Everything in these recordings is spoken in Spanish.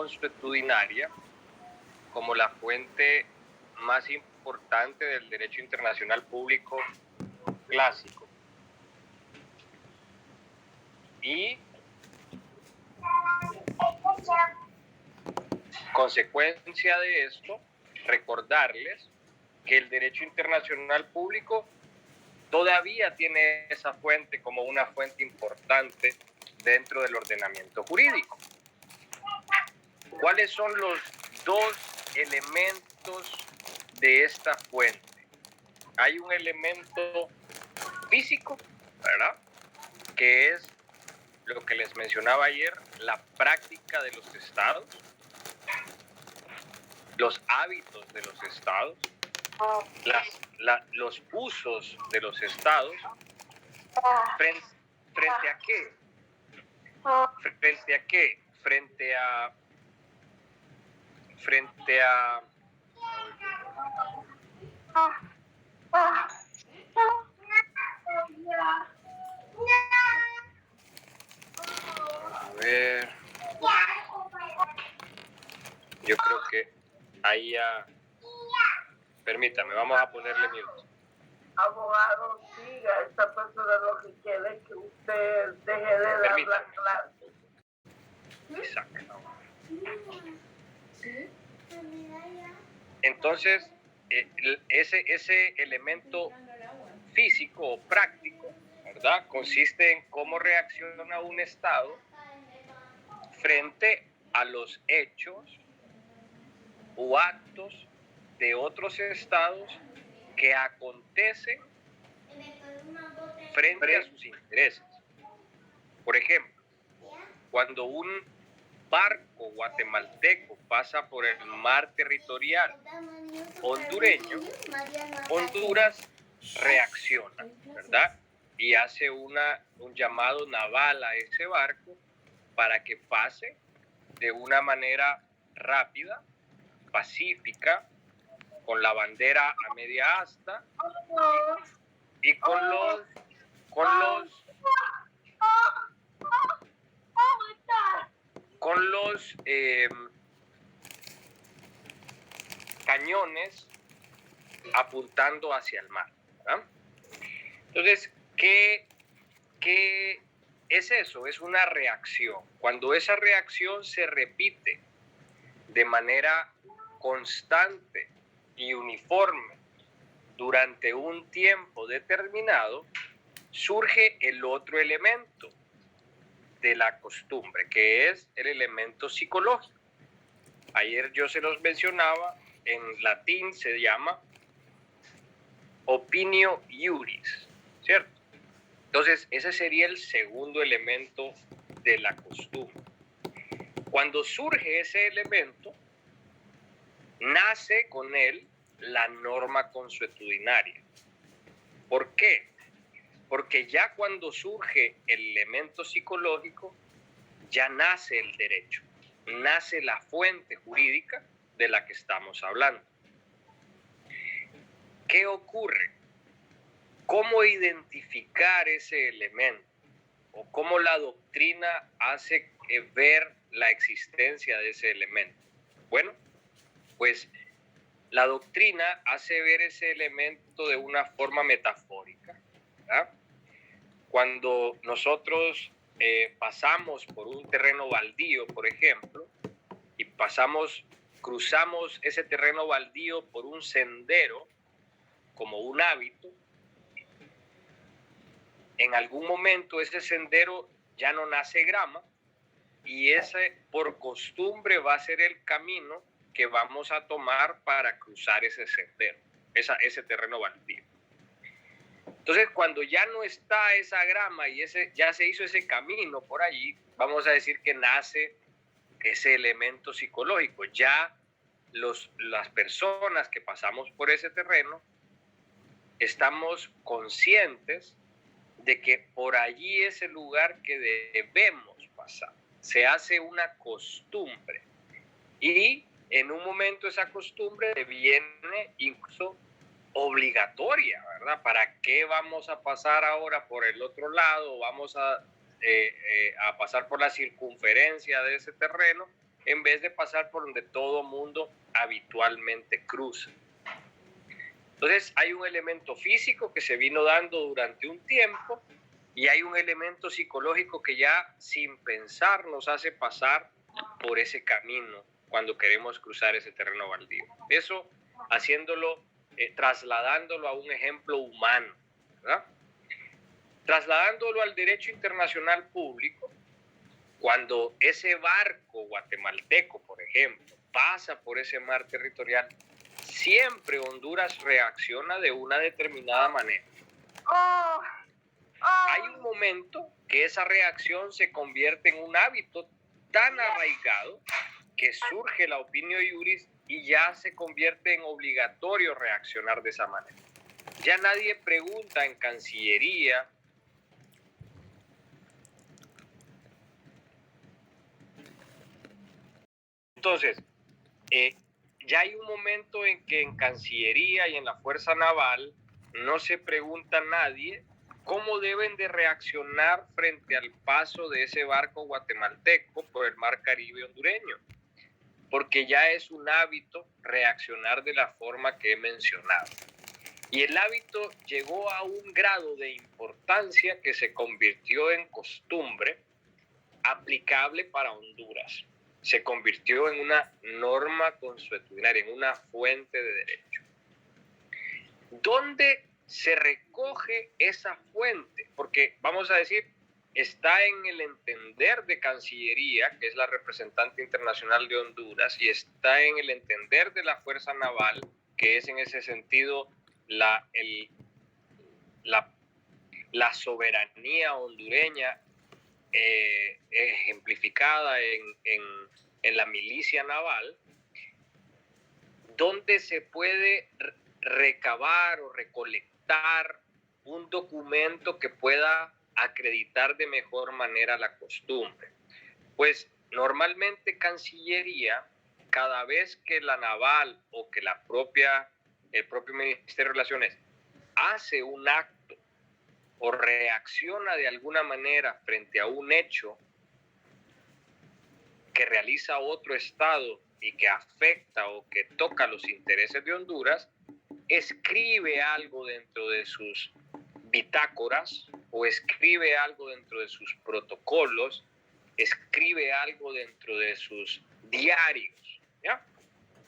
consuetudinaria como la fuente más importante del derecho internacional público clásico. Y consecuencia de esto, recordarles que el derecho internacional público todavía tiene esa fuente como una fuente importante dentro del ordenamiento jurídico. ¿Cuáles son los dos elementos de esta fuente? Hay un elemento físico, ¿verdad?, que es lo que les mencionaba ayer, la práctica de los estados, los hábitos de los estados, los usos de los estados. ¿Frente a qué? ¿Frente a qué? Frente a ver, yo creo que ahí ya, permítame, vamos a ponerle mute. Abogado, siga, esta persona lo que quiere es que usted deje de dar la clase. Exacto. Entonces, ese elemento físico o práctico, ¿verdad?, consiste en cómo reacciona un Estado frente a los hechos o actos de otros estados que acontecen frente a sus intereses. Por ejemplo, cuando un barco guatemalteco pasa por el mar territorial hondureño, Honduras reacciona, ¿verdad?, y hace un llamado naval a ese barco para que pase de una manera rápida, pacífica, con la bandera a media asta y con los cañones apuntando hacia el mar, ¿verdad? Entonces, ¿qué es eso? Es una reacción. Cuando esa reacción se repite de manera constante y uniforme durante un tiempo determinado, surge el otro elemento de la costumbre, que es el elemento psicológico. Ayer yo se los mencionaba, en latín se llama opinio iuris, ¿cierto? Entonces, ese sería el segundo elemento de la costumbre. Cuando surge ese elemento, nace con él la norma consuetudinaria. ¿Por qué? Porque ya cuando surge el elemento psicológico, ya nace el derecho, nace la fuente jurídica de la que estamos hablando. ¿Qué ocurre? ¿Cómo identificar ese elemento? ¿O cómo la doctrina hace ver la existencia de ese elemento? Bueno, pues la doctrina hace ver ese elemento de una forma metafórica, ¿verdad? Cuando nosotros pasamos por un terreno baldío, por ejemplo, y cruzamos ese terreno baldío por un sendero, como un hábito, en algún momento ese sendero ya no nace grama y ese por costumbre va a ser el camino que vamos a tomar para cruzar ese sendero, ese terreno baldío. Entonces, cuando ya no está esa grama y ya se hizo ese camino por allí, vamos a decir que nace ese elemento psicológico. Ya las personas que pasamos por ese terreno estamos conscientes de que por allí es el lugar que debemos pasar. Se hace una costumbre y en un momento esa costumbre deviene incluso obligatoria, ¿verdad? ¿Para qué vamos a pasar ahora por el otro lado? Vamos a pasar por la circunferencia de ese terreno en vez de pasar por donde todo mundo habitualmente cruza. Entonces hay un elemento físico que se vino dando durante un tiempo y hay un elemento psicológico que ya sin pensar nos hace pasar por ese camino cuando queremos cruzar ese terreno baldío. Eso haciéndolo, trasladándolo a un ejemplo humano, ¿verdad? Trasladándolo al derecho internacional público, cuando ese barco guatemalteco, por ejemplo, pasa por ese mar territorial, siempre Honduras reacciona de una determinada manera. Hay un momento que esa reacción se convierte en un hábito tan arraigado que surge la opinio iuris y ya se convierte en obligatorio reaccionar de esa manera. Ya nadie pregunta en Cancillería, entonces, ya hay un momento en que en Cancillería y en la Fuerza Naval no se pregunta a nadie cómo deben de reaccionar frente al paso de ese barco guatemalteco por el mar Caribe hondureño, porque ya es un hábito reaccionar de la forma que he mencionado. Y el hábito llegó a un grado de importancia que se convirtió en costumbre aplicable para Honduras. Se convirtió en una norma consuetudinaria, en una fuente de derecho. ¿Dónde se recoge esa fuente? Porque vamos a decir, está en el entender de Cancillería, que es la representante internacional de Honduras, y está en el entender de la Fuerza Naval, que es en ese sentido la soberanía hondureña ejemplificada en la milicia naval, donde se puede recabar o recolectar un documento que pueda acreditar de mejor manera la costumbre. Pues normalmente Cancillería, cada vez que la naval o que el propio Ministerio de Relaciones hace un acto o reacciona de alguna manera frente a un hecho que realiza otro Estado y que afecta o que toca los intereses de Honduras, escribe algo dentro de sus bitácoras o escribe algo dentro de sus protocolos, escribe algo dentro de sus diarios, ¿ya?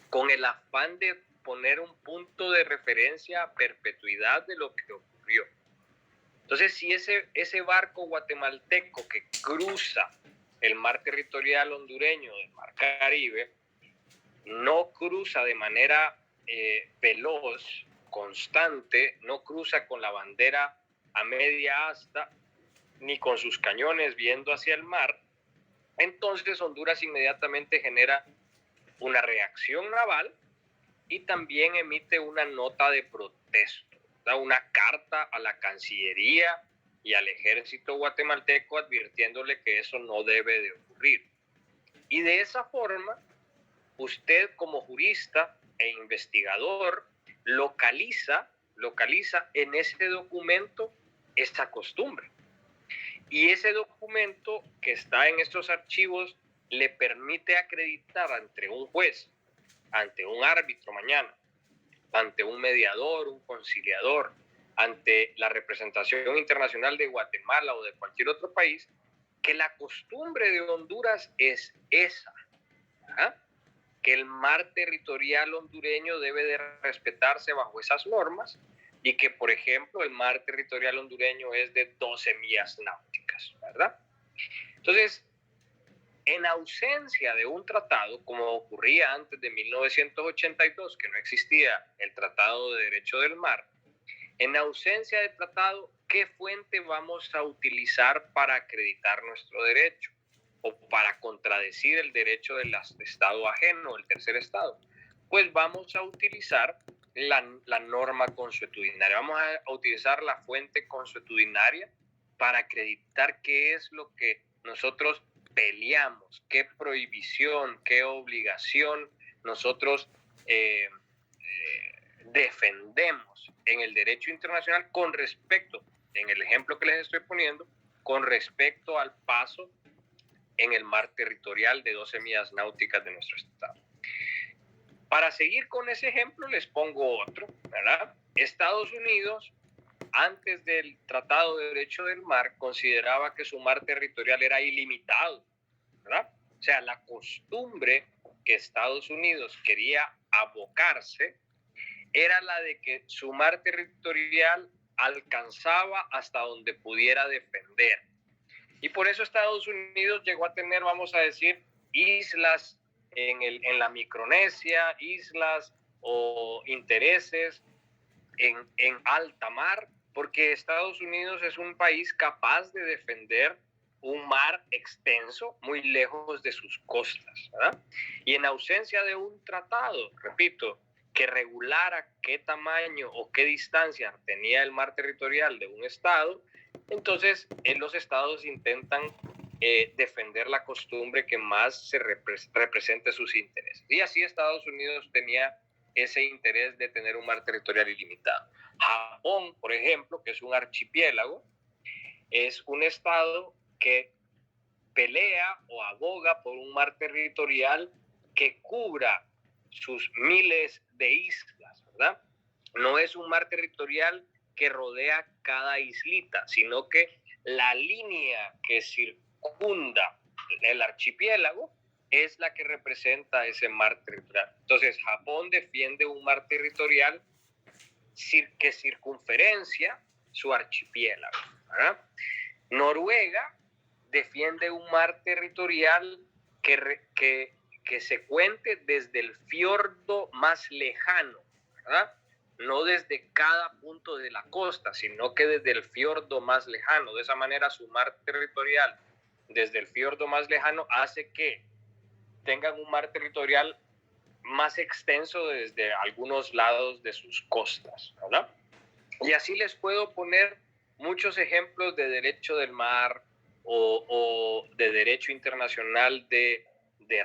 Con el afán de poner un punto de referencia a perpetuidad de lo que ocurrió. Entonces, si ese barco guatemalteco que cruza el mar territorial hondureño, el mar Caribe, no cruza de manera veloz, constante, no cruza con la bandera a media asta, ni con sus cañones viendo hacia el mar, entonces Honduras inmediatamente genera una reacción naval y también emite una nota de protesta, da una carta a la Cancillería y al ejército guatemalteco advirtiéndole que eso no debe de ocurrir. Y de esa forma, usted como jurista e investigador localiza en ese documento esta costumbre. Y ese documento que está en estos archivos le permite acreditar ante un juez, ante un árbitro mañana, ante un mediador, un conciliador, ante la representación internacional de Guatemala o de cualquier otro país, que la costumbre de Honduras es esa, ¿ah? Que el mar territorial hondureño debe de respetarse bajo esas normas y que, por ejemplo, el mar territorial hondureño es de 12 millas náuticas, ¿verdad? Entonces, en ausencia de un tratado, como ocurría antes de 1982, que no existía el Tratado de Derecho del Mar, en ausencia de tratado, ¿qué fuente vamos a utilizar para acreditar nuestro derecho o para contradecir el derecho del Estado ajeno, el tercer Estado? Pues vamos a utilizar la norma consuetudinaria, vamos a utilizar la fuente consuetudinaria para acreditar qué es lo que nosotros peleamos, qué prohibición, qué obligación nosotros defendemos en el derecho internacional con respecto, en el ejemplo que les estoy poniendo, con respecto al paso en el mar territorial de 12 millas náuticas de nuestro estado. Para seguir con ese ejemplo, les pongo otro, ¿verdad? Estados Unidos, antes del Tratado de Derecho del Mar, consideraba que su mar territorial era ilimitado, ¿verdad? O sea, la costumbre que Estados Unidos quería abocarse era la de que su mar territorial alcanzaba hasta donde pudiera defender. Y por eso Estados Unidos llegó a tener, vamos a decir, islas en la Micronesia, islas o intereses en alta mar, porque Estados Unidos es un país capaz de defender un mar extenso muy lejos de sus costas, ¿verdad? Y en ausencia de un tratado, repito, que regulara qué tamaño o qué distancia tenía el mar territorial de un estado, entonces los estados intentan defender la costumbre que más se represente sus intereses. Y así Estados Unidos tenía ese interés de tener un mar territorial ilimitado. Japón, por ejemplo, que es un archipiélago, es un estado que pelea o aboga por un mar territorial que cubra sus miles de islas, ¿verdad? No es un mar territorial que rodea cada islita, sino que la línea que circunda el archipiélago es la que representa ese mar territorial. Entonces, Japón defiende un mar territorial que circunferencia su archipiélago, ¿verdad? Noruega defiende un mar territorial que se cuente desde el fiordo más lejano, ¿verdad? No desde cada punto de la costa, sino que desde el fiordo más lejano. De esa manera, su mar territorial desde el fiordo más lejano hace que tengan un mar territorial más extenso desde algunos lados de sus costas, ¿verdad? Y así les puedo poner muchos ejemplos de derecho del mar o de derecho internacional de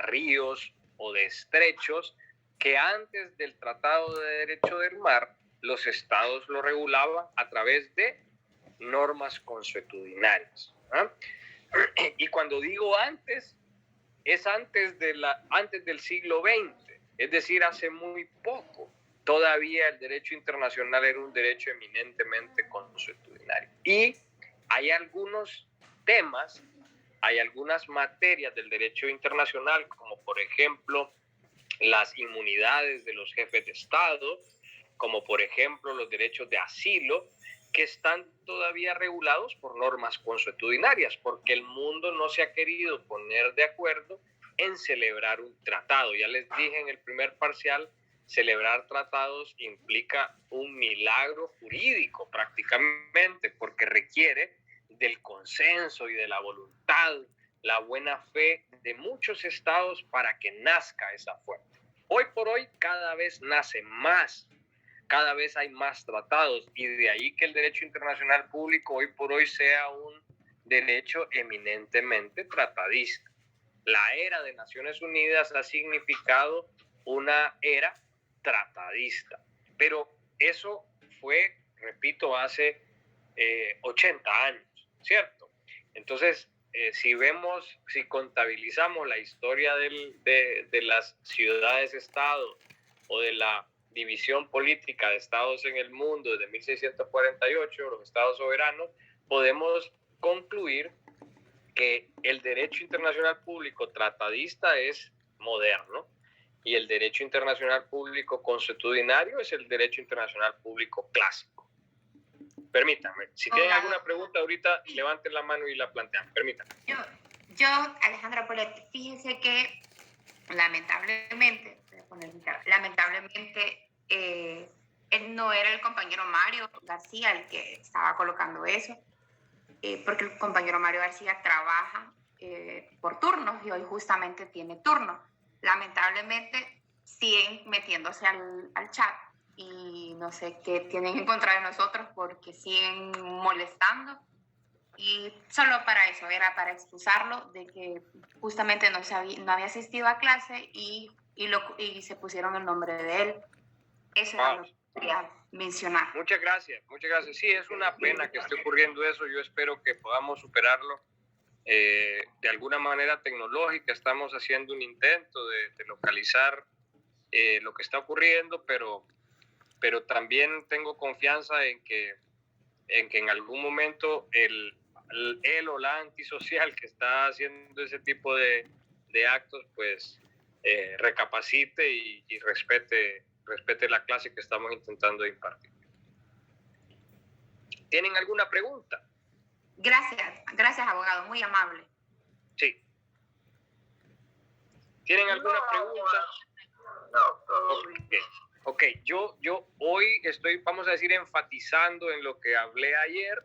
ríos o de estrechos que antes del Tratado de Derecho del Mar los estados lo regulaban a través de normas consuetudinarias, ¿eh? Y cuando digo antes, es antes del siglo XX, es decir, hace muy poco. Todavía el derecho internacional era un derecho eminentemente consuetudinario. Y hay algunos temas, hay algunas materias del derecho internacional, como por ejemplo las inmunidades de los jefes de Estado, como por ejemplo los derechos de asilo, que están todavía regulados por normas consuetudinarias, porque el mundo no se ha querido poner de acuerdo en celebrar un tratado. Ya les dije en el primer parcial, celebrar tratados implica un milagro jurídico prácticamente, porque requiere del consenso y de la voluntad, la buena fe de muchos estados para que nazca esa fuente. Hoy por hoy cada vez nace más, cada vez hay más tratados, y de ahí que el derecho internacional público hoy por hoy sea un derecho eminentemente tratadista. La era de Naciones Unidas ha significado una era tratadista, pero eso fue, repito, hace 80 años, ¿cierto? Entonces, si contabilizamos la historia de las ciudades-estado o de la división política de estados en el mundo desde 1648, los estados soberanos, podemos concluir que el derecho internacional público tratadista es moderno y el derecho internacional público consuetudinario es el derecho internacional público clásico. Permítanme, si tienen alguna pregunta ahorita, levanten la mano y la plantean. Permítanme. Yo Alejandra Poletti, fíjese que lamentablemente, él no era el compañero Mario García el que estaba colocando eso, porque el compañero Mario García trabaja por turnos y hoy justamente tiene turno. Lamentablemente siguen metiéndose al chat y no sé qué tienen en contra de nosotros porque siguen molestando, y solo para eso, era para excusarlo de que justamente no había asistido a clase y se pusieron el nombre de él. Eso era lo que quería mencionar. Muchas gracias, muchas gracias. Sí, es una pena que esté ocurriendo eso. Yo espero que podamos superarlo de alguna manera tecnológica estamos haciendo un intento de localizar lo que está ocurriendo, pero también tengo confianza en que en algún momento el o la antisocial que está haciendo ese tipo de actos, pues recapacite y respete la clase que estamos intentando impartir. ¿Tienen alguna pregunta? Gracias, abogado, muy amable. Sí. ¿Tienen alguna pregunta? No. Ok, yo hoy vamos a decir, enfatizando en lo que hablé ayer,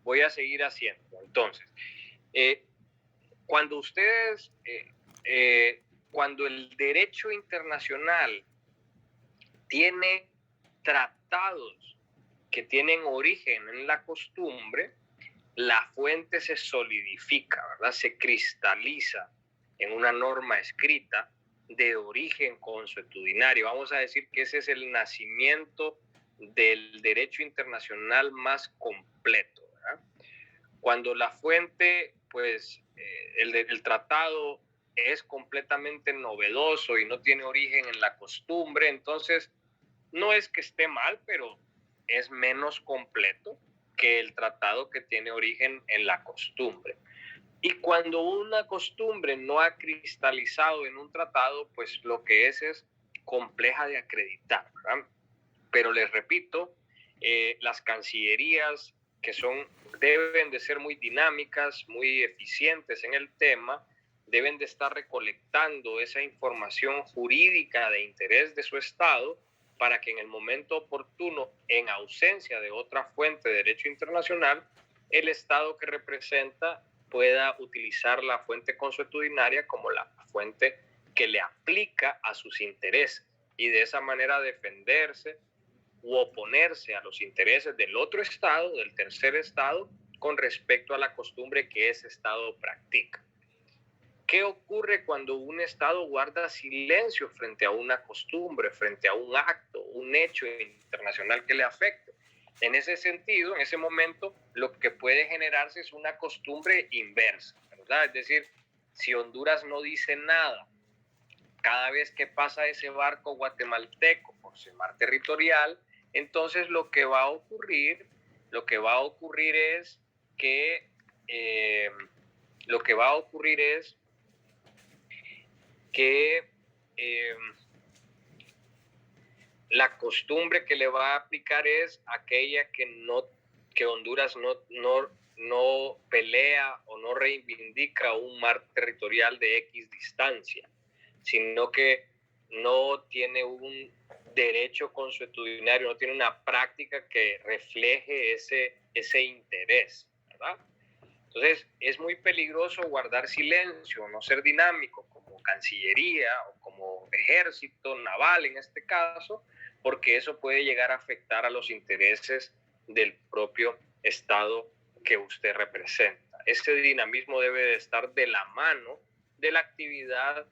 voy a seguir haciendo. Entonces, cuando ustedes, cuando el derecho internacional tiene tratados que tienen origen en la costumbre, la fuente se solidifica, ¿verdad? Se cristaliza en una norma escrita de origen consuetudinario. Vamos a decir que ese es el nacimiento del derecho internacional más completo, ¿verdad? Cuando la fuente, pues, el tratado es completamente novedoso y no tiene origen en la costumbre, entonces no es que esté mal, pero es menos completo que el tratado que tiene origen en la costumbre. Y cuando una costumbre no ha cristalizado en un tratado, pues lo que es compleja de acreditar, ¿verdad? Pero les repito, las cancillerías deben de ser muy dinámicas, muy eficientes en el tema, deben de estar recolectando esa información jurídica de interés de su Estado para que en el momento oportuno, en ausencia de otra fuente de derecho internacional, el Estado que representa pueda utilizar la fuente consuetudinaria como la fuente que le aplica a sus intereses y de esa manera defenderse u oponerse a los intereses del otro Estado, del tercer Estado, con respecto a la costumbre que ese Estado practica. ¿Qué ocurre cuando un Estado guarda silencio frente a una costumbre, frente a un acto, un hecho internacional que le afecte? En ese sentido, en ese momento, lo que puede generarse es una costumbre inversa, ¿verdad? Es decir, si Honduras no dice nada, cada vez que pasa ese barco guatemalteco por su mar territorial, entonces lo que va a ocurrir es que la costumbre que le va a aplicar es aquella que Honduras no pelea o no reivindica un mar territorial de X distancia, sino que no tiene un derecho consuetudinario, no tiene una práctica que refleje ese interés, ¿verdad? Entonces, es muy peligroso guardar silencio, no ser dinámico como Cancillería o como ejército naval en este caso, porque eso puede llegar a afectar a los intereses del propio Estado que usted representa. Ese dinamismo debe de estar de la mano de la actividad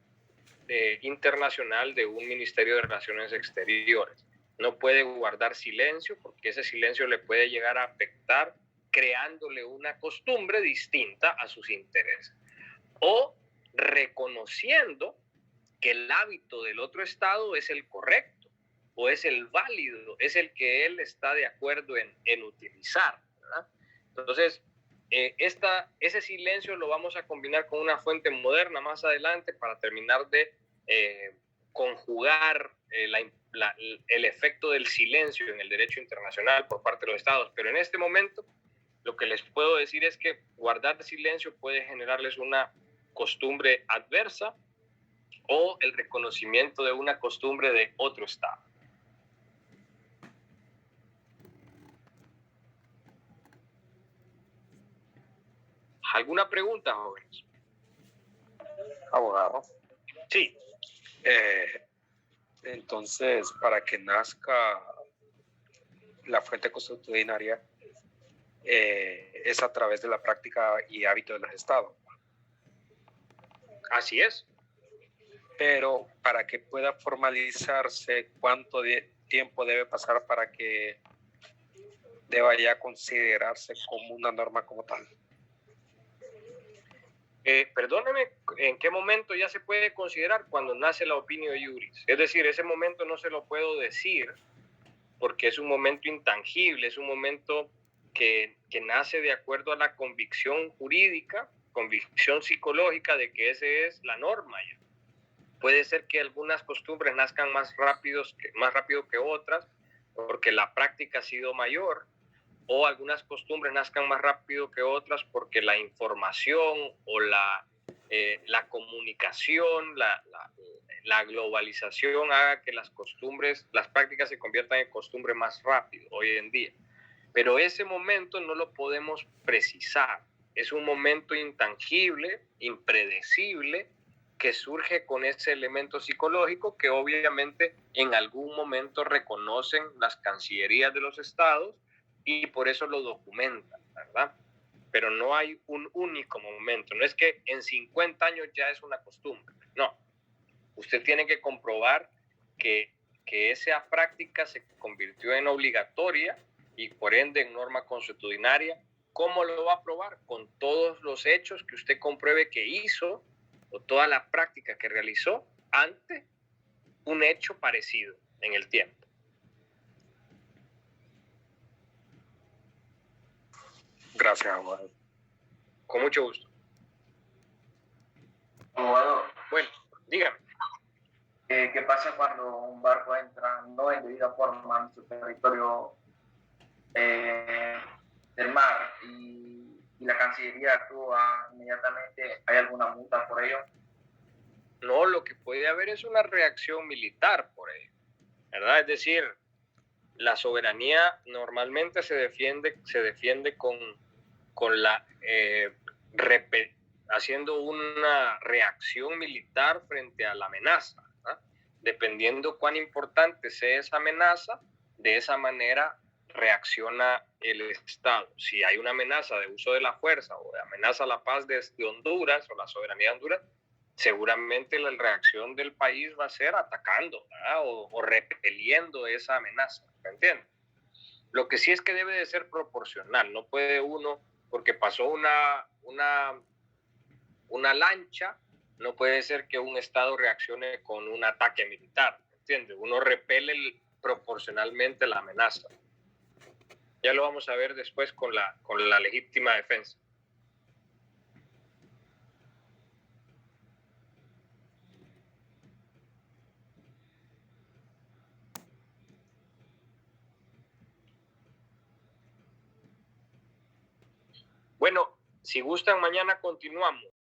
internacional de un Ministerio de Relaciones Exteriores. No puede guardar silencio porque ese silencio le puede llegar a afectar creándole una costumbre distinta a sus intereses. O reconociendo que el hábito del otro Estado es el correcto o es el válido, es el que él está de acuerdo en utilizar, ¿verdad? Entonces, ese silencio lo vamos a combinar con una fuente moderna más adelante para terminar de conjugar el efecto del silencio en el derecho internacional por parte de los estados. Pero en este momento lo que les puedo decir es que guardar silencio puede generarles una costumbre adversa o el reconocimiento de una costumbre de otro estado. ¿Alguna pregunta, jóvenes? Abogado. Sí. Entonces, para que nazca la fuente consuetudinaria, es a través de la práctica y hábito de los estados. Así es. Pero para que pueda formalizarse, ¿cuánto tiempo debe pasar para que deba ya considerarse como una norma como tal? Perdóneme, ¿en qué momento ya se puede considerar? Cuando nace la opinio iuris. Es decir, ese momento no se lo puedo decir porque es un momento intangible, es un momento que nace de acuerdo a la convicción jurídica, convicción psicológica de que esa es la norma ya. Puede ser que algunas costumbres nazcan más rápido que otras, porque la práctica ha sido mayor, o algunas costumbres nazcan más rápido que otras porque la información o la comunicación, la globalización haga que las costumbres, las prácticas se conviertan en costumbres más rápido hoy en día. Pero ese momento no lo podemos precisar. Es un momento intangible, impredecible, que surge con ese elemento psicológico que obviamente en algún momento reconocen las cancillerías de los estados y por eso lo documentan, ¿verdad? Pero no hay un único momento. No es que en 50 años ya es una costumbre. No. Usted tiene que comprobar que esa práctica se convirtió en obligatoria y por ende en norma consuetudinaria. ¿Cómo lo va a probar? Con todos los hechos que usted compruebe que hizo o toda la práctica que realizó ante un hecho parecido en el tiempo. Gracias, abogado. Con mucho gusto. Abogado, Bueno, dígame. ¿qué pasa cuando un barco entra no en debida forma en su territorio del mar y la Cancillería actúa inmediatamente? ¿Hay alguna multa por ello? No, lo que puede haber es una reacción militar por ello, ¿verdad? Es decir, la soberanía normalmente se defiende con la haciendo una reacción militar frente a la amenaza, ¿verdad? Dependiendo cuán importante sea esa amenaza, de esa manera reacciona el Estado. Si hay una amenaza de uso de la fuerza o de amenaza a la paz de Honduras o la soberanía de Honduras, seguramente la reacción del país va a ser atacando, ¿verdad? O repeliendo esa amenaza, ¿me entiendes? Lo que sí es que debe de ser proporcional, no puede uno, porque pasó una lancha, no puede ser que un Estado reaccione con un ataque militar, ¿entiendes? Uno repele proporcionalmente la amenaza. Ya lo vamos a ver después con la legítima defensa. Bueno, si gustan, mañana continuamos.